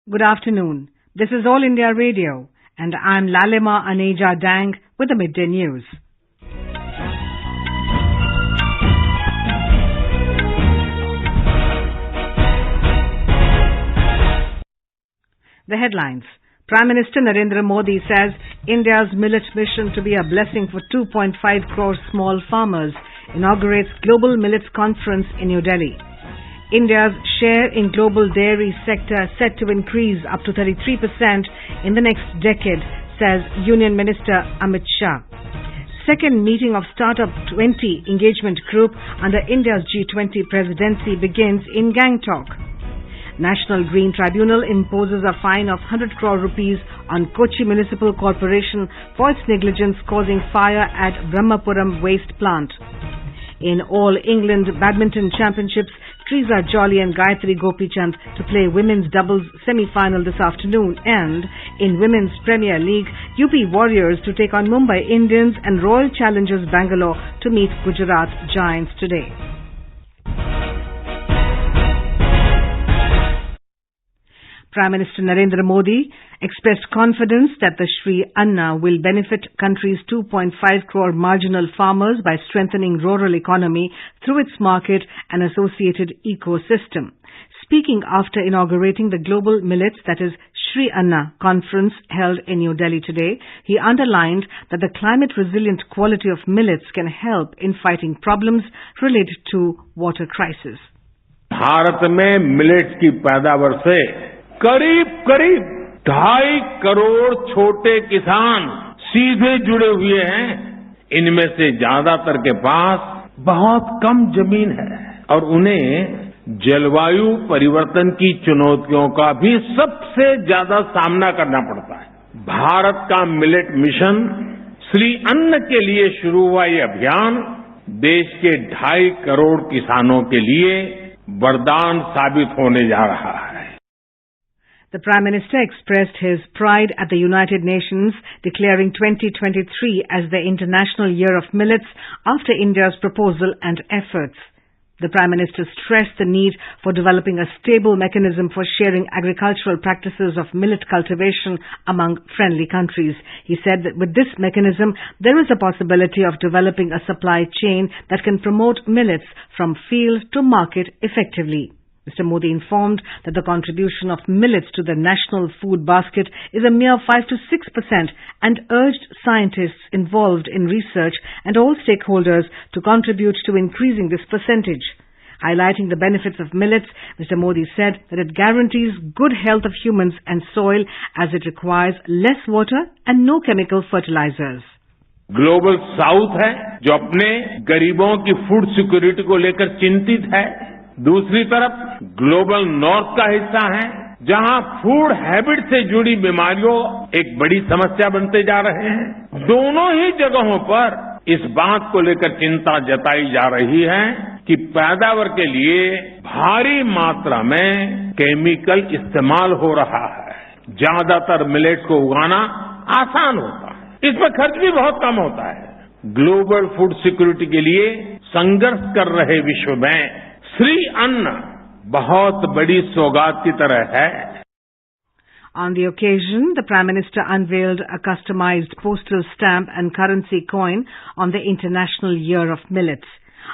Good afternoon. This is All India Radio, and I'm Lalima Aneja Dang with the Midday News. The headlines. Prime Minister Narendra Modi says India's millet mission to be a blessing for 2.5 crore small farmers inaugurates Global Millets Conference in New Delhi. India's share in global dairy sector set to increase up to 33% in the next decade, says Union Minister Amit Shah. Second meeting of Startup 20 engagement group under India's G20 presidency begins in Gangtok. National Green Tribunal imposes a fine of 100 crore rupees on Kochi Municipal Corporation for its negligence causing fire at Brahmapuram waste plant. In All England Badminton Championships, Treesa and Gayatri Gopichand to play women's doubles semi-final this afternoon, and in Women's Premier League, UP Warriorz to take on Mumbai Indians and Royal Challengers Bangalore to meet Gujarat Giants today. Prime Minister Narendra Modi expressed confidence that the Sri Anna will benefit country's 2.5 crore marginal farmers by strengthening rural economy through its market and associated ecosystem. Speaking after inaugurating the Global Millets, that is Sri Anna conference held in New Delhi today, he underlined that the climate-resilient quality of millets can help in fighting problems related to water crisis. Bharat में millets की पैदावार से करीब 2.5 करोड़ छोटे किसान सीधे जुड़े हुए हैं। इनमें से ज्यादातर के पास बहुत कम जमीन है और उन्हें जलवायु परिवर्तन की चुनौतियों का भी सबसे ज्यादा सामना करना पड़ता है। भारत का मिलेट मिशन श्री अन्न के लिए शुरू हुआ ये अभियान देश के 2.5 करोड़ किसानों के लिए वरदान साबित होने जा रहा है। The Prime Minister expressed his pride at the United Nations declaring 2023 as the International Year of Millets after India's proposal and efforts. The Prime Minister stressed the need for developing a stable mechanism for sharing agricultural practices of millet cultivation among friendly countries. He said that with this mechanism, there is a possibility of developing a supply chain that can promote millets from field to market effectively. Mr. Modi informed that the contribution of millets to the national food basket is a mere 5 to 6% and urged scientists involved in research and all stakeholders to contribute to increasing this percentage. Highlighting the benefits of millets, Mr. Modi said that it guarantees good health of humans and soil as it requires less water and no chemical fertilizers. Global south है जो अपने गरीबों की food security को लेकर चिंतित है। दूसरी तरफ ग्लोबल नॉर्थ का हिस्सा है जहां फूड हैबिट से जुड़ी बीमारियों एक बड़ी समस्या बनते जा रहे हैं। दोनों ही जगहों पर इस बात को लेकर चिंता जताई जा रही है कि पैदावार के लिए भारी मात्रा में केमिकल इस्तेमाल हो रहा है। ज्यादातर मिलेट्स को उगाना आसान होता है, इसमें खर्च भी बहुत कम होता है। ग्लोबल फूड सिक्योरिटी के लिए संघर्ष कर रहे विश्व में श्री अन्न बहुत बड़ी सौगात की तरह है। On the occasion, the Prime Minister unveiled a customized postal stamp and currency coin on the International Year of Millets.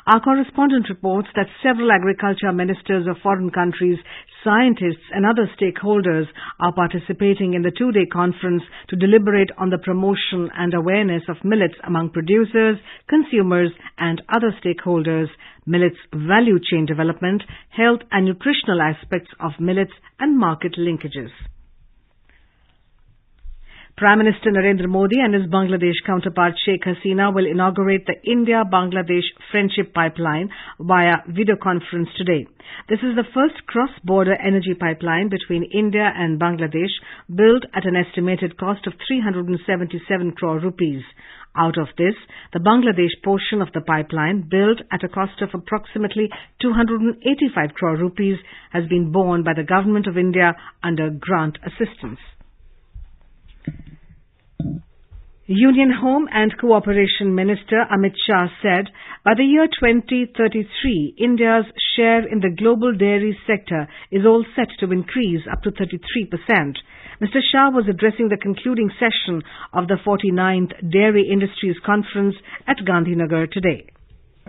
Our correspondent reports that several agriculture ministers of foreign countries, scientists and other stakeholders are participating in the two-day conference to deliberate on the promotion and awareness of millets among producers, consumers and other stakeholders, millets value chain development, health and nutritional aspects of millets and market linkages. Prime Minister Narendra Modi and his Bangladesh counterpart Sheikh Hasina will inaugurate the India-Bangladesh Friendship Pipeline via video conference today. This is the first cross-border energy pipeline between India and Bangladesh, built at an estimated cost of 377 crore rupees. Out of this, the Bangladesh portion of the pipeline, built at a cost of approximately 285 crore rupees, has been borne by the Government of India under grant assistance. Union Home and Cooperation Minister Amit Shah said by the year 2033, India's share in the global dairy sector is all set to increase up to 33%. Mr. Shah was addressing the concluding session of the 49th Dairy Industries Conference at Gandhinagar today.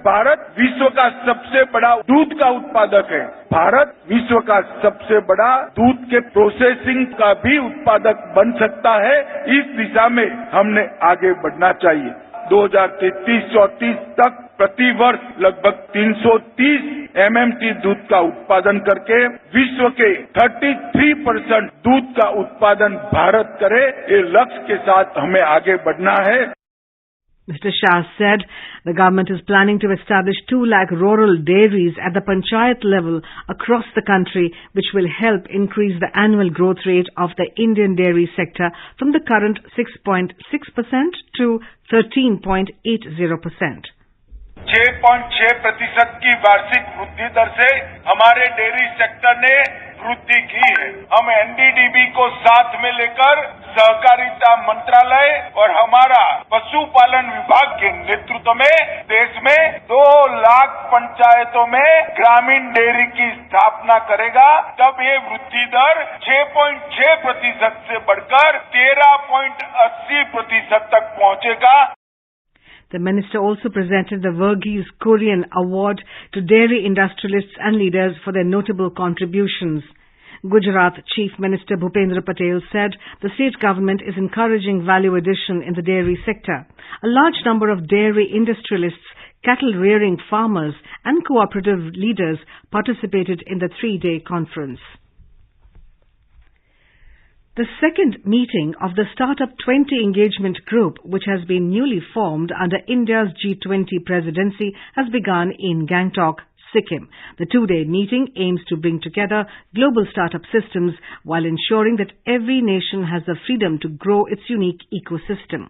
Bharat विश्व का सबसे बड़ा दूध का उत्पादक है। भारत विश्व का सबसे बड़ा दूध के प्रोसेसिंग का भी उत्पादक बन सकता है। इस दिशा में हमने आगे बढ़ना चाहिए। 2033-34 तक प्रति वर्ष लगभग 330 MMT दूध का उत्पादन करके विश्व के 33% दूध का उत्पादन भारत करे, ये लक्ष्य के साथ हमें आगे बढ़ना है। Mr. Shah said the government is planning to establish 2 lakh rural dairies at the panchayat level across the country, which will help increase the annual growth rate of the Indian dairy sector from the current 6.6% to 13.80%. 6.6% की वार्षिक वृद्धि दर से हमारे dairy sector ने वृद्धि की है। हम NDDB को साथ में लेकर सहकारिता मंत्रालय और हमारा पशुपालन विभाग के नेतृत्व में देश में 2 लाख पंचायतों में ग्रामीण डेयरी की स्थापना करेगा। तब ये वृद्धि दर 6.6% से बढ़कर 13.80% तक पहुंचेगा। The minister also presented the Warriorz Korean Award to dairy industrialists and leaders for their notable contributions. Gujarat Chief Minister Bhupendra Patel said the state government is encouraging value addition in the dairy sector. A large number of dairy industrialists, cattle rearing farmers and cooperative leaders participated in the 3-day conference. The second meeting of the Startup 20 Engagement Group, which has been newly formed under India's G20 presidency, has begun in Gangtok, Sikkim. The 2-day meeting aims to bring together global startup systems while ensuring that every nation has the freedom to grow its unique ecosystem.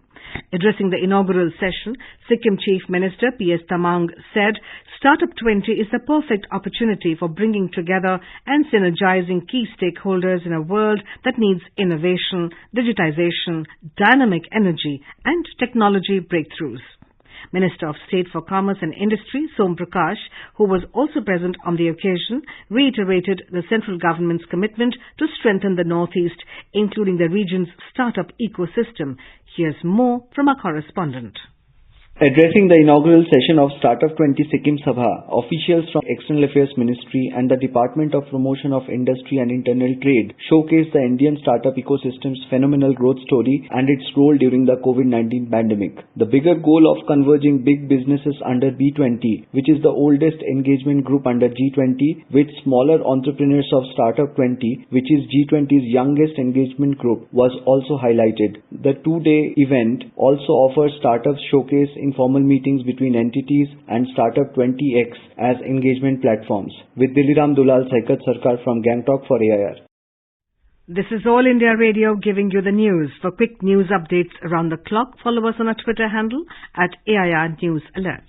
Addressing the inaugural session, Sikkim Chief Minister P.S. Tamang said Startup 20 is the perfect opportunity for bringing together and synergizing key stakeholders in a world that needs innovation, digitization, dynamic energy and technology breakthroughs. Minister of State for Commerce and Industry, Som Prakash, who was also present on the occasion, reiterated the central government's commitment to strengthen the Northeast, including the region's startup ecosystem. Here's more from our correspondent. Addressing the inaugural session of Startup 20 Sikkim Sabha, officials from External Affairs Ministry and the Department of Promotion of Industry and Internal Trade showcased the Indian startup ecosystem's phenomenal growth story and its role during the COVID-19 pandemic. The bigger goal of converging big businesses under B20, which is the oldest engagement group under G20, with smaller entrepreneurs of Startup 20, which is G20's youngest engagement group, was also highlighted. The 2-day event also offers startups showcase informal meetings between entities and Startup 20X as engagement platforms. With Diliram Dulal Saikat Sarkar from Gangtok for AIR. This is All India Radio giving you the news. For quick news updates around the clock, follow us on our Twitter handle at AIR News Alerts.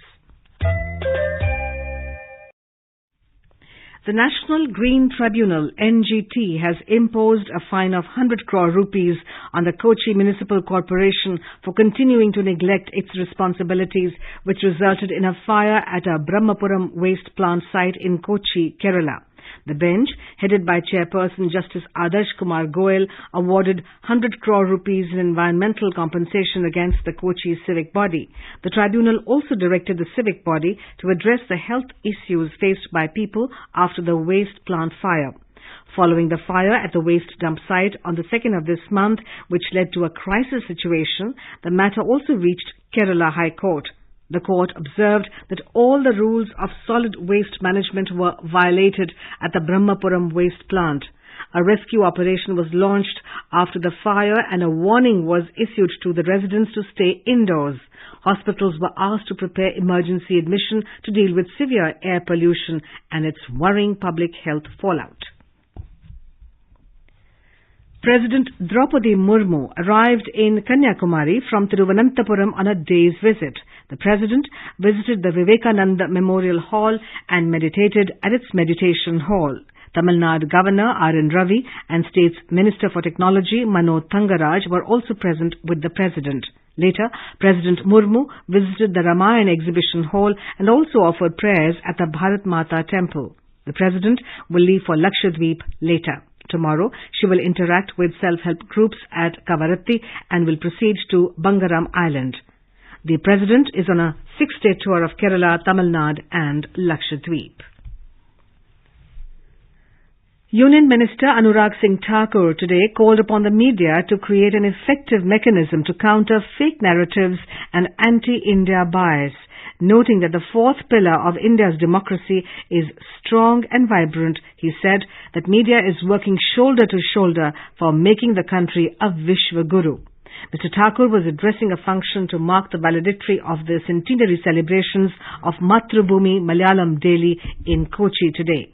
The National Green Tribunal, NGT, has imposed a fine of 100 crore rupees on the Kochi Municipal Corporation for continuing to neglect its responsibilities, which resulted in a fire at a Brahmapuram waste plant site in Kochi, Kerala. The bench, headed by Chairperson Justice Adarsh Kumar Goel, awarded 100 crore rupees in environmental compensation against the Kochi civic body. The tribunal also directed the civic body to address the health issues faced by people after the waste plant fire. Following the fire at the waste dump site on the 2nd of this month, which led to a crisis situation, the matter also reached Kerala High Court. The court observed that all the rules of solid waste management were violated at the Brahmapuram waste plant. A rescue operation was launched after the fire and a warning was issued to the residents to stay indoors. Hospitals were asked to prepare emergency admission to deal with severe air pollution and its worrying public health fallout. President Draupadi Murmu arrived in Kanyakumari from Thiruvananthapuram on a day's visit. The President visited the Vivekananda Memorial Hall and meditated at its meditation hall. Tamil Nadu Governor R.N. Ravi and State's Minister for Technology Manoj Thangaraj were also present with the President. Later, President Murmu visited the Ramayana exhibition hall and also offered prayers at the Bharat Mata temple. The President will leave for Lakshadweep later. Tomorrow, she will interact with self-help groups at Kavaratti and will proceed to Bangaram Island. The President is on a 6-day tour of Kerala, Tamil Nadu and Lakshadweep. Union Minister Anurag Singh Thakur today called upon the media to create an effective mechanism to counter fake narratives and anti-India bias, noting that the fourth pillar of India's democracy is strong and vibrant. He said that media is working shoulder to shoulder for making the country a Vishwa Guru. Mr. Thakur was addressing a function to mark the valedictory of the centenary celebrations of Matrubhumi Malayalam Daily in Kochi today.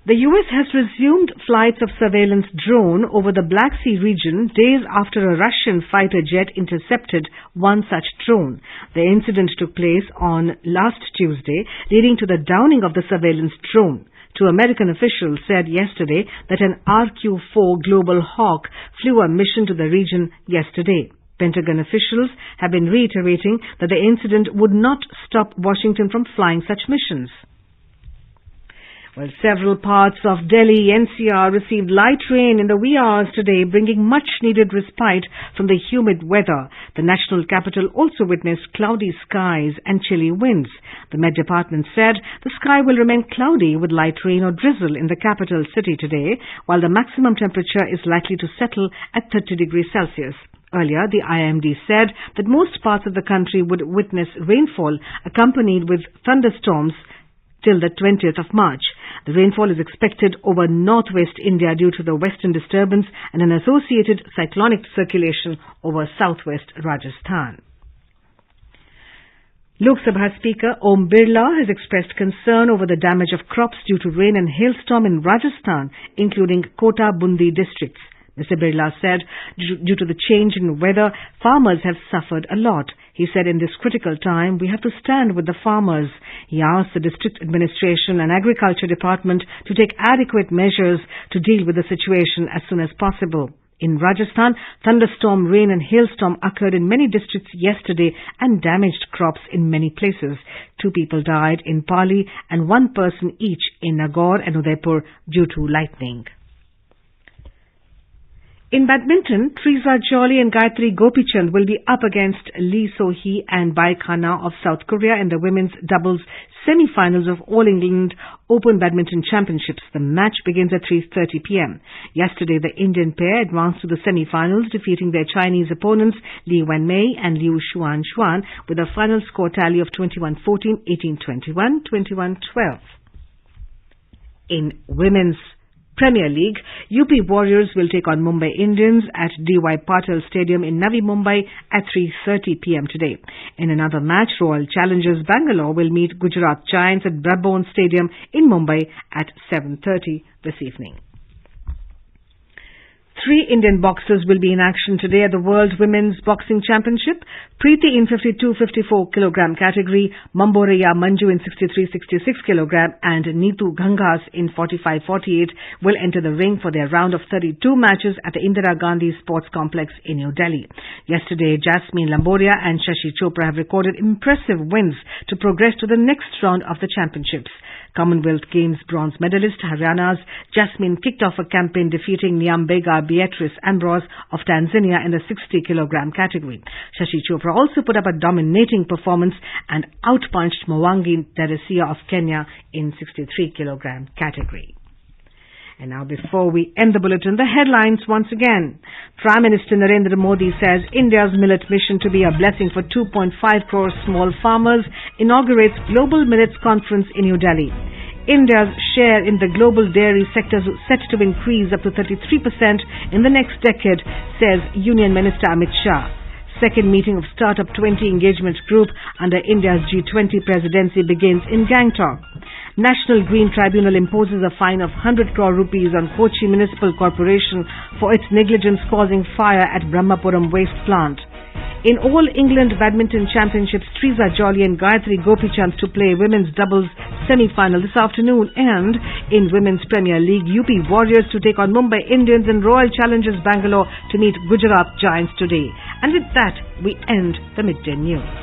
The US has resumed flights of surveillance drone over the Black Sea region days after a Russian fighter jet intercepted one such drone. The incident took place on last Tuesday, leading to the downing of the surveillance drone. Two American officials said yesterday that an RQ-4 Global Hawk flew a mission to the region yesterday. Pentagon officials have been reiterating that the incident would not stop Washington from flying such missions. Well, several parts of Delhi NCR received light rain in the wee hours today, bringing much-needed respite from the humid weather. The national capital also witnessed cloudy skies and chilly winds. The Met Department said the sky will remain cloudy with light rain or drizzle in the capital city today, while the maximum temperature is likely to settle at 30 degrees Celsius. Earlier, the IMD said that most parts of the country would witness rainfall accompanied with thunderstorms till the 20th of March. The rainfall is expected over northwest India due to the western disturbance and an associated cyclonic circulation over southwest Rajasthan. Lok Sabha Speaker Om Birla has expressed concern over the damage of crops due to rain and hailstorm in Rajasthan, including Kota Bundi districts. Mr. Birla said due to the change in weather, farmers have suffered a lot. He said in this critical time, we have to stand with the farmers. He asked the district administration and agriculture department to take adequate measures to deal with the situation as soon as possible. In Rajasthan, thunderstorm rain and hailstorm occurred in many districts yesterday and damaged crops in many places. 2 people died in Pali and 1 person each in Nagaur and Udaipur due to lightning. In badminton, Treesa and Gayatri Gopichand will be up against Lee So-hee and Bai Khanna of South Korea in the women's doubles semi-finals of All England Open Badminton Championships. The match begins at 3:30 p.m. Yesterday, the Indian pair advanced to the semi-finals, defeating their Chinese opponents Li Wenmei and Liu Xuan with a final score tally of 21-14, 18-21, 21-12. In women's Premier League, UP Warriorz will take on Mumbai Indians at D.Y. Patil Stadium in Navi Mumbai at 3:30 p.m. today. In another match, Royal Challengers Bangalore will meet Gujarat Giants at Brahmapuram Stadium in Mumbai at 7:30 this evening. 3 Indian boxers will be in action today at the World Women's Boxing Championship. Preeti in 52-54 kg category, Mamboreya Manju in 63-66 kg and Neetu Ghangas in 45-48 will enter the ring for their round of 32 matches at the Indira Gandhi Sports Complex in New Delhi. Yesterday, Jasmine Lamboria and Shashi Chopra have recorded impressive wins to progress to the next round of the championships. Commonwealth Games bronze medalist Haryana's Jasmine kicked off a campaign defeating Nyambega Beatrice Ambrose of Tanzania in the 60 kg category. Shashi Chopra also put up a dominating performance and outpunched Mwangi Teresia of Kenya in 63 kg category. And now, before we end the bulletin, the headlines once again. Prime Minister Narendra Modi says India's millet mission to be a blessing for 2.5 crore small farmers inaugurates Global Millets Conference in New Delhi. India's share in the global dairy sector is set to increase up to 33% in the next decade, says Union Minister Amit Shah. Second meeting of Startup 20 Engagement Group under India's G20 presidency begins in Gangtok. National Green Tribunal imposes a fine of 100 crore rupees on Kochi Municipal Corporation for its negligence causing fire at Brahmapuram waste plant. In All England Badminton Championships, Treesa and Gayatri Gopichand to play women's doubles semi-final this afternoon, and in Women's Premier League, UP Warriorz to take on Mumbai Indians and Royal Challengers Bangalore to meet Gujarat Giants today. And with that, we end the midday news.